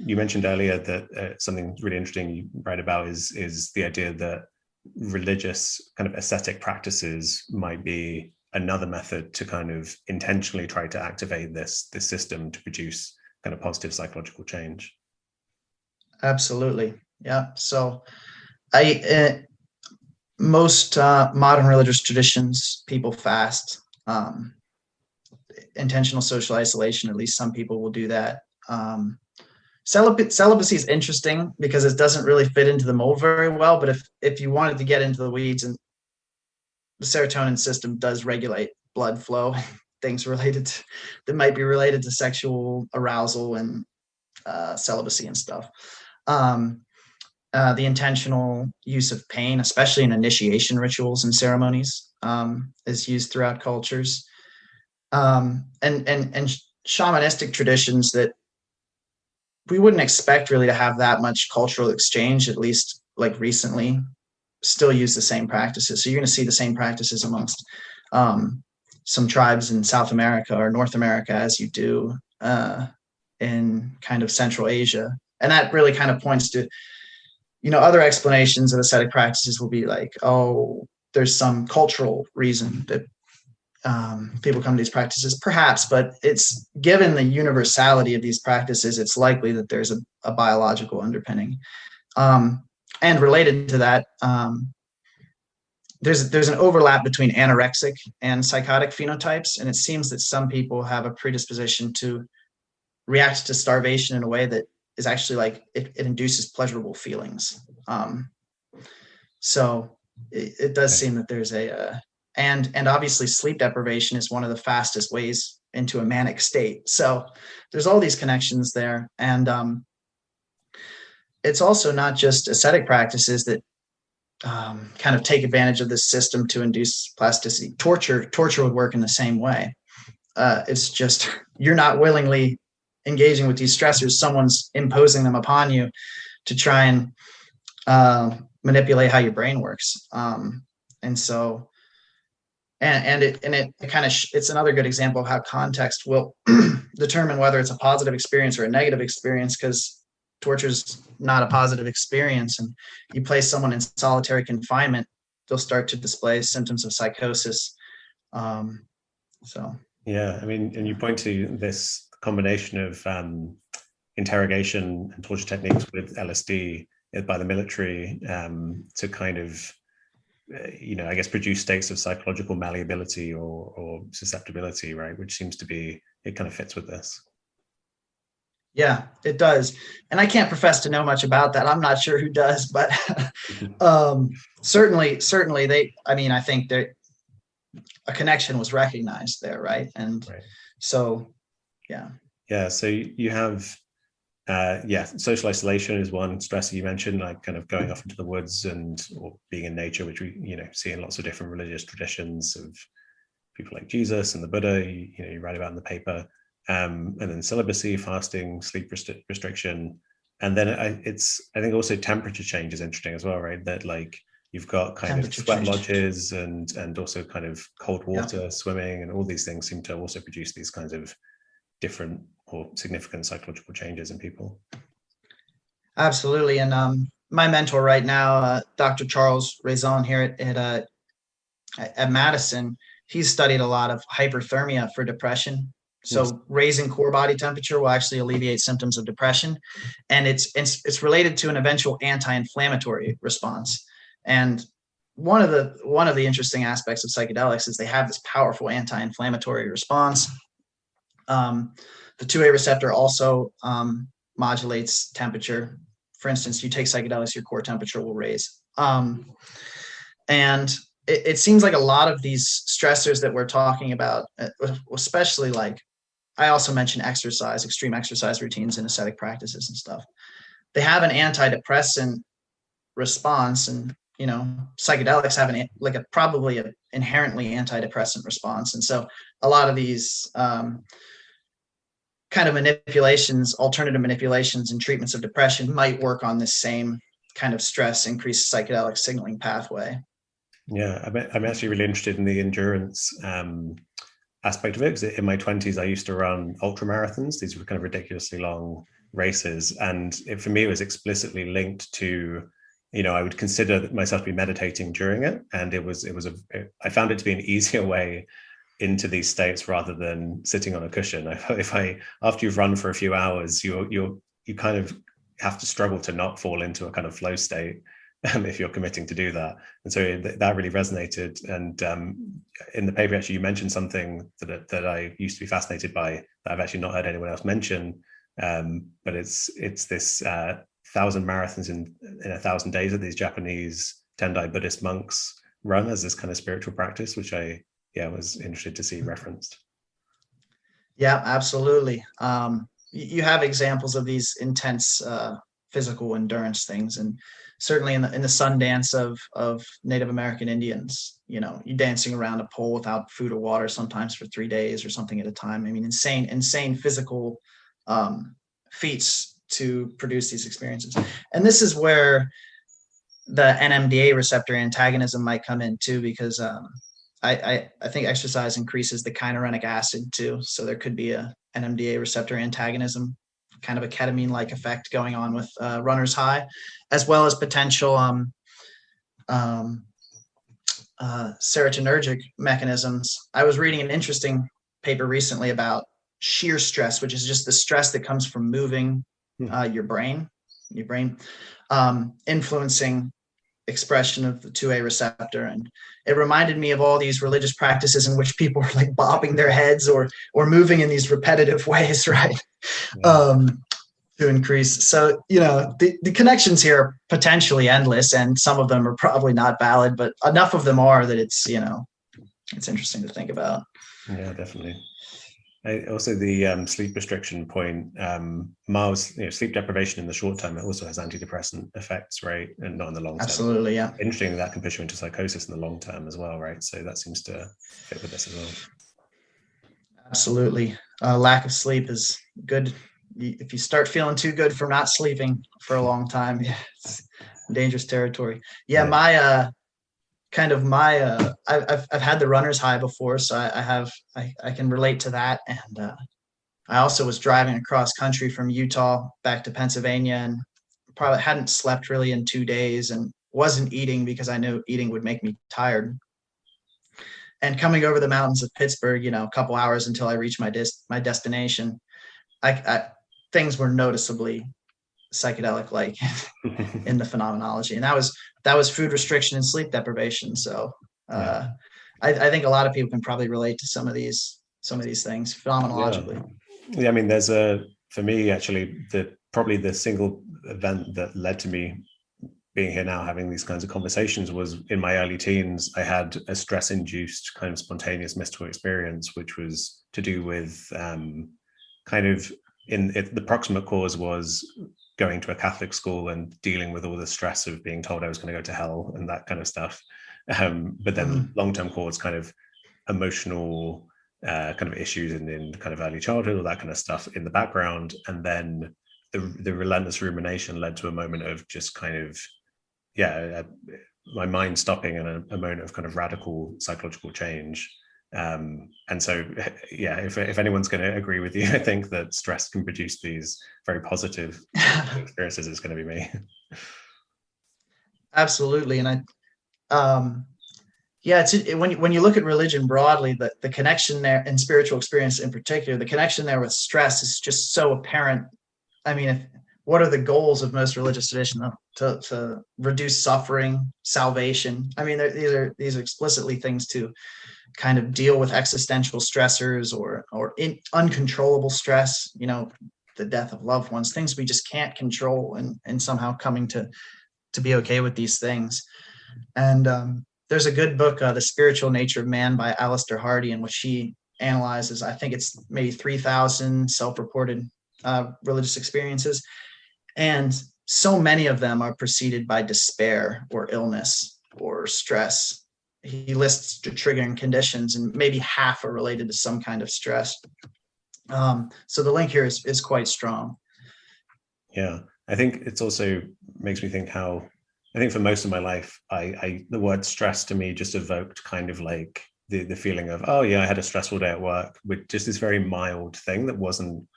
you mentioned earlier that something really interesting you write about is the idea that religious kind of ascetic practices might be another method to kind of intentionally try to activate this system to produce kind of positive psychological change. Absolutely. Yeah. So most modern religious traditions, people fast. Intentional social isolation, at least some people will do that. Celibacy is interesting because it doesn't really fit into the mold very well, but if you wanted to get into the weeds, and the serotonin system does regulate blood flow, things that might be related to sexual arousal and celibacy and stuff. The intentional use of pain, especially in initiation rituals and ceremonies, is used throughout cultures. And shamanistic traditions that we wouldn't expect really to have that much cultural exchange, at least like recently, still use the same practices. So you're going to see the same practices amongst some tribes in South America or North America as you do in kind of Central Asia. And that really kind of points to, other explanations of ascetic practices will be like, oh, there's some cultural reason that people come to these practices, perhaps, but it's given the universality of these practices, it's likely that there's a biological underpinning. And related to that, there's an overlap between anorexic and psychotic phenotypes, and it seems that some people have a predisposition to react to starvation in a way that is actually like it induces pleasurable feelings. So it does seem that there's and obviously sleep deprivation is one of the fastest ways into a manic state. So there's all these connections there. And it's also not just ascetic practices that kind of take advantage of this system to induce plasticity. Torture would work in the same way. It's just, you're not willingly engaging with these stressors. Someone's imposing them upon you to try and manipulate how your brain works. And so, it kind of it's another good example of how context will determine whether it's a positive experience or a negative experience, because torture is not a positive experience. And you place someone in solitary confinement, they'll start to display symptoms of psychosis. Yeah, I mean, and you point to this combination of interrogation and torture techniques with LSD by the military to kind of I guess produce states of psychological malleability or susceptibility, right? Which seems to be, it kind of fits with this. Yeah, it does. And I can't profess to know much about that. I'm not sure who does, but certainly I think that a connection was recognized there, right? And so, yeah. Yeah, so you have social isolation is one stressor you mentioned, like kind of going off into the woods or being in nature, which we see in lots of different religious traditions of people like Jesus and the Buddha. You write about in the paper, and then celibacy, fasting, sleep restriction, and then I think also temperature change is interesting as well, right? That like you've got kind of sweat lodges and also kind of cold water, swimming, and all these things seem to also produce these kinds of different or significant psychological changes in people. Absolutely. And my mentor right now, Dr. Charles Raison here at Madison, he's studied a lot of hyperthermia for depression. So raising core body temperature will actually alleviate symptoms of depression. And it's related to an eventual anti-inflammatory response. And one of the interesting aspects of psychedelics is they have this powerful anti-inflammatory response. The 2A receptor also modulates temperature. For instance, you take psychedelics, your core temperature will raise. And it seems like a lot of these stressors that we're talking about, especially like, I also mentioned exercise, extreme exercise routines and ascetic practices and stuff. They have an antidepressant response, and psychedelics have probably an inherently antidepressant response. And so a lot of these kind of manipulations, alternative manipulations and treatments of depression might work on this same kind of stress increased psychedelic signaling pathway. Yeah, I'm actually really interested in the endurance aspect of it, because in my 20s I used to run ultra marathons. These were kind of ridiculously long races. And for me, it was explicitly linked to, I would consider myself to be meditating during it. And I found it to be an easier way into these states rather than sitting on a cushion. After you've run for a few hours, you kind of have to struggle to not fall into a kind of flow state if you're committing to do that. And so that really resonated. And in the paper, actually, you mentioned something that I used to be fascinated by that I've actually not heard anyone else mention. But it's this 1,000 marathons in 1,000 days that these Japanese Tendai Buddhist monks run as this kind of spiritual practice, which I was interested to see referenced. Yeah, absolutely. You have examples of these intense physical endurance things, and certainly in the sun dance of Native American Indians, you're dancing around a pole without food or water, sometimes for 3 days or something at a time. I mean, insane physical feats to produce these experiences. And this is where the NMDA receptor antagonism might come in too, because I think exercise increases the chynurenic acid too. So there could be a NMDA receptor antagonism, kind of a ketamine-like effect going on with runner's high, as well as potential serotonergic mechanisms. I was reading an interesting paper recently about shear stress, which is just the stress that comes from moving your brain, influencing expression of the 2A receptor. And it reminded me of all these religious practices in which people were like bobbing their heads or moving in these repetitive ways, right? Yeah. To increase. So, the connections here are potentially endless, and some of them are probably not valid, but enough of them are that it's interesting to think about. Yeah, definitely. Also, the sleep restriction point, mild sleep deprivation in the short term, it also has antidepressant effects, right? And not in the long term. Absolutely, yeah. Interesting that can push you into psychosis in the long term as well, right? So that seems to fit with this as well. Absolutely. Lack of sleep is good. If you start feeling too good from not sleeping for a long time, it's dangerous territory. Yeah. I've had the runner's high before, so I can relate to that. And I also was driving across country from Utah back to Pennsylvania, and probably hadn't slept really in 2 days, and wasn't eating because I knew eating would make me tired. And coming over the mountains of Pittsburgh, a couple hours until I reached my destination, things were noticeably psychedelic-like in the phenomenology, and that was food restriction and sleep deprivation. So I think a lot of people can probably relate to some of these things phenomenologically. Yeah, I mean, for me actually, probably the single event that led to me being here now having these kinds of conversations was in my early teens. I had a stress-induced kind of spontaneous mystical experience, which was to do with the proximate cause was going to a Catholic school and dealing with all the stress of being told I was going to go to hell and that kind of stuff. But then long-term cause, kind of emotional kind of issues in kind of early childhood, all that kind of stuff in the background. And then the relentless rumination led to a moment of just kind of, my mind stopping and a moment of kind of radical psychological change. And so, if anyone's going to agree with you, I think that stress can produce these very positive experiences. It's going to be me. Absolutely. And when you look at religion broadly, the connection there, and spiritual experience in particular, the connection there with stress is just so apparent. I mean, what are the goals of most religious traditions? To reduce suffering, salvation. I mean, these are explicitly things to kind of deal with existential stressors or uncontrollable stress, the death of loved ones, things we just can't control, and somehow coming to be okay with these things. And there's a good book, The Spiritual Nature of Man by Alistair Hardy, in which he analyzes, I think it's maybe 3,000 self-reported religious experiences. And so many of them are preceded by despair or illness or stress. He lists the triggering conditions, and maybe half are related to some kind of stress. So the link here is quite strong. Yeah, I think it's also makes me think how, I think for most of my life, the word stress to me just evoked kind of like the feeling of, oh yeah, I had a stressful day at work, with just this very mild thing that wasn't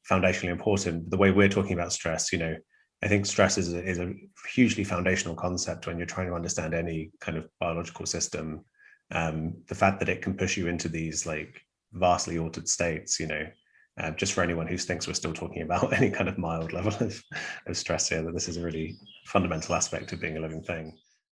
foundationally important. The way we're talking about stress, you know, I think stress is a hugely foundational concept when you're trying to understand any kind of biological system. The fact that it can push you into these like vastly altered states, you know, just for anyone who thinks we're still talking about any kind of mild level of stress here, that this is a really fundamental aspect of being a living thing.